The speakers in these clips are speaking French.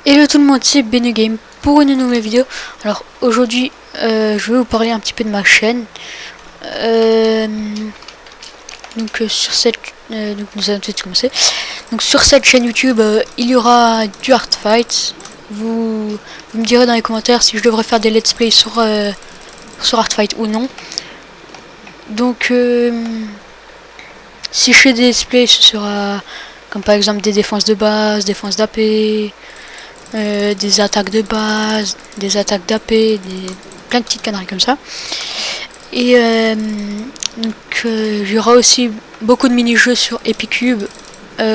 Hello tout le monde, c'est Benegame pour une nouvelle vidéo. Alors aujourd'hui, je vais vous parler un petit peu de ma chaîne. Sur cette, donc nous allons tout de suite commencer. Donc sur cette chaîne YouTube, il y aura du Heartfight. Vous me direz dans les commentaires si je devrais faire des let's play sur Heartfight ou non. Donc si je fais des let's play, ce sera comme par exemple des défenses de base, défenses d'AP. Des attaques de base, des attaques d'AP, plein de petites conneries comme ça. Et il y aura aussi beaucoup de mini-jeux sur Epicube,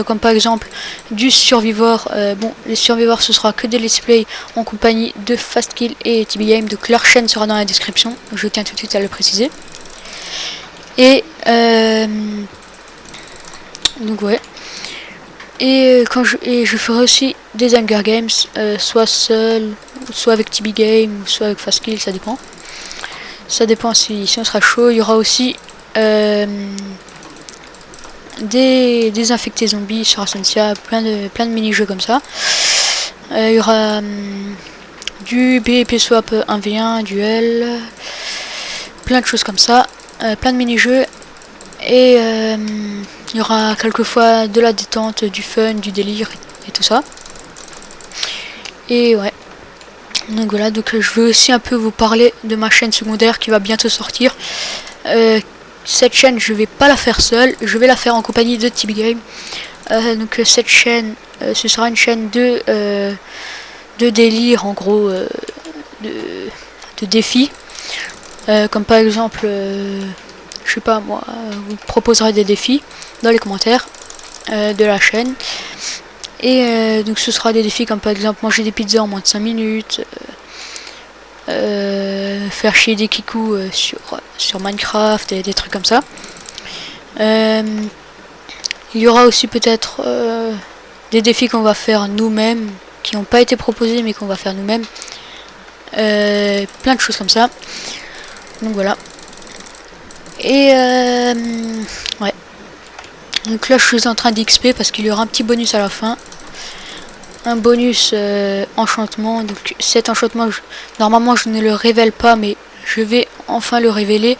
comme par exemple du Survivor. Bon, les Survivors ce sera que des let's play en compagnie de Fastkill et TBGame, donc leur chaîne sera dans la description, je tiens tout de suite à le préciser. Et donc ouais. Et je ferai aussi des Hunger Games, soit seul, soit avec TBGame, ou soit avec Fastkill, ça dépend. Ça dépend si on sera chaud. Il y aura aussi des infectés zombies sur Ascensia, plein de mini-jeux comme ça. Il y aura du PvP swap 1v1, duel, plein de choses comme ça, plein de mini-jeux. Et il y aura quelquefois de la détente, du fun, du délire et tout ça. Et ouais. Donc voilà, donc je veux aussi un peu vous parler de ma chaîne secondaire qui va bientôt sortir. Cette chaîne, je vais pas la faire seule, je vais la faire en compagnie de TBGame. Donc cette chaîne, ce sera une chaîne de délire, en gros, de défis. Comme par exemple, je sais pas moi, vous proposerez des défis dans les commentaires de la chaîne. Et donc ce sera des défis comme par exemple manger des pizzas en moins de 5 minutes, faire chier des kikus sur Minecraft et des trucs comme ça. Il y aura aussi peut-être des défis qu'on va faire nous-mêmes, qui n'ont pas été proposés mais qu'on va faire nous-mêmes. Plein de choses comme ça. Donc voilà. Et ouais. Donc là je suis en train d'XP parce qu'il y aura un petit bonus à la fin. Un bonus enchantement. Donc cet enchantement, normalement je ne le révèle pas, mais je vais enfin le révéler.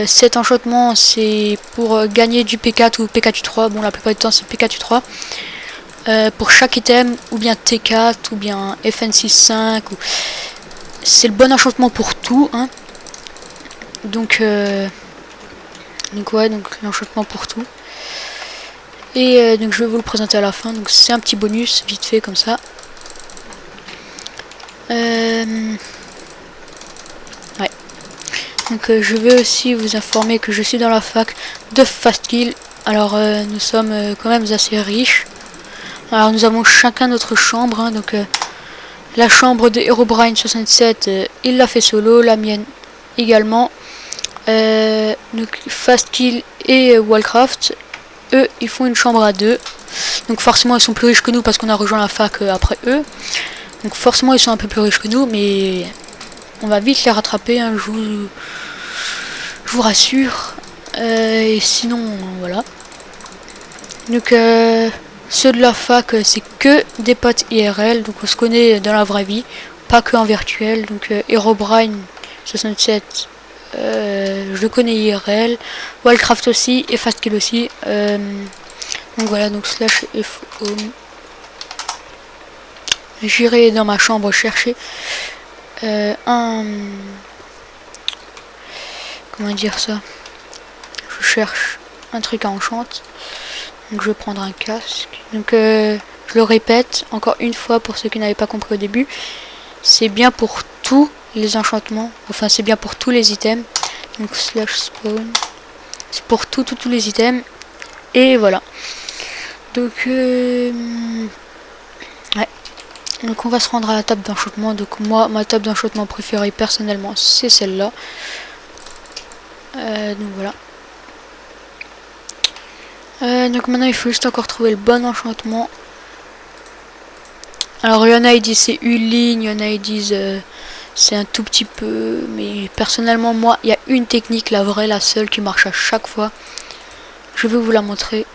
Cet enchantement c'est pour gagner du P4 ou P4U3. Bon, la plupart du temps c'est P4U3. Pour chaque item, ou bien T4, ou bien FN65. C'est le bon enchantement pour tout, hein. Donc ouais, donc l'enchantement pour tout. Et donc je vais vous le présenter à la fin. Donc c'est un petit bonus vite fait comme ça. Ouais. Donc je vais aussi vous informer que je suis dans la fac de Fastkill. Alors nous sommes quand même assez riches. Alors nous avons chacun notre chambre, hein. Donc la chambre de Herobrine 67, il l'a fait solo, la mienne également. Donc Fastkill et Wallcraft, eux ils font une chambre à deux. Donc forcément ils sont plus riches que nous parce qu'on a rejoint la fac après eux. Donc forcément ils sont un peu plus riches que nous, mais on va vite les rattraper, hein, je vous rassure. Et sinon voilà. Donc ceux de la fac c'est que des potes IRL, donc on se connaît dans la vraie vie, pas que en virtuel. Donc Herobrine 67, je le connais IRL, Wallcraft aussi et Fastkill aussi. Donc voilà, donc slash FO. J'irai dans ma chambre chercher comment dire ça, je cherche un truc à enchante. Donc je vais prendre un casque. Donc je le répète encore une fois pour ceux qui n'avaient pas compris au début, c'est bien pour tous les enchantements, enfin c'est bien pour tous les items. Donc slash spawn, c'est pour tous les items. Et voilà. Donc ouais. Donc on va se rendre à la table d'enchantement. Donc moi, ma table d'enchantement préférée personnellement, c'est celle-là. Donc voilà. Donc maintenant il faut juste encore trouver le bon enchantement. Alors il y en a ils disent c'est une ligne, il y en a ils disent c'est un tout petit peu, mais personnellement moi il y a une technique, la vraie, la seule qui marche à chaque fois. Je vais vous la montrer.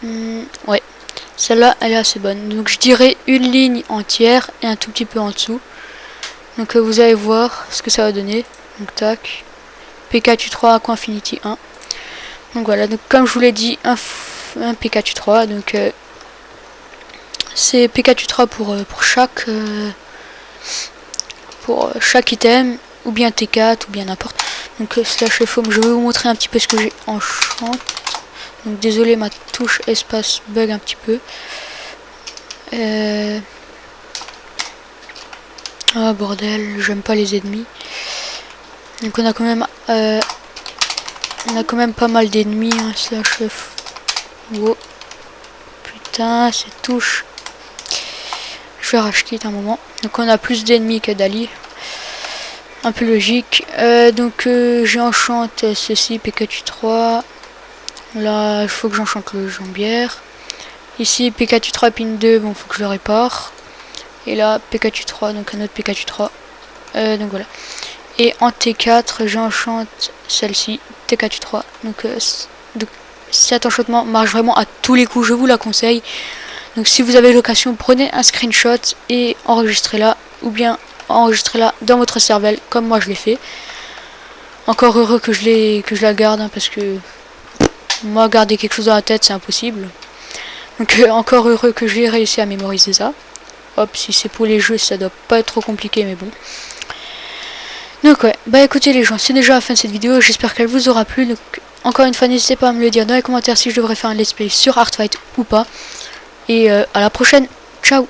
Ouais, celle-là elle est assez bonne. Donc je dirais une ligne entière et un tout petit peu en dessous. Donc vous allez voir ce que ça va donner. Donc tac, PKTU3 Aquafinity 1. Donc voilà, donc comme je vous l'ai dit, un PKTU3. Donc c'est PKTU3 pour chaque item, ou bien T4 ou bien n'importe. Donc slash foam, je vais vous montrer un petit peu ce que j'ai en champ. Donc désolé, ma touche espace bug un petit peu. Ah bordel, j'aime pas les ennemis. Donc on a quand même pas mal d'ennemis, hein, slash wow. Putain, cette touche. Je vais racheter un moment. Donc on a plus d'ennemis que d'alliés. Un peu logique. Donc j'enchante ceci, PKTU3. Là, il faut que j'enchante le jambière. Ici, PKTU3 pin 2, bon, faut que je le répare. Et là, PKTU3, donc un autre PKTU3. Donc voilà. Et en T4, j'enchante celle-ci, TKTU3. Donc cet enchantement marche vraiment à tous les coups, je vous la conseille. Donc si vous avez l'occasion, prenez un screenshot et enregistrez-la. Ou bien enregistrez-la dans votre cervelle, comme moi je l'ai fait. Encore heureux que je la garde, hein, parce que moi, garder quelque chose dans la tête, c'est impossible. Donc encore heureux que j'ai réussi à mémoriser ça. Hop, si c'est pour les jeux, ça doit pas être trop compliqué, mais bon. Donc ouais, bah écoutez les gens, c'est déjà la fin de cette vidéo, j'espère qu'elle vous aura plu. Donc encore une fois, n'hésitez pas à me le dire dans les commentaires si je devrais faire un let's play sur Heartfight ou pas. Et à la prochaine, ciao.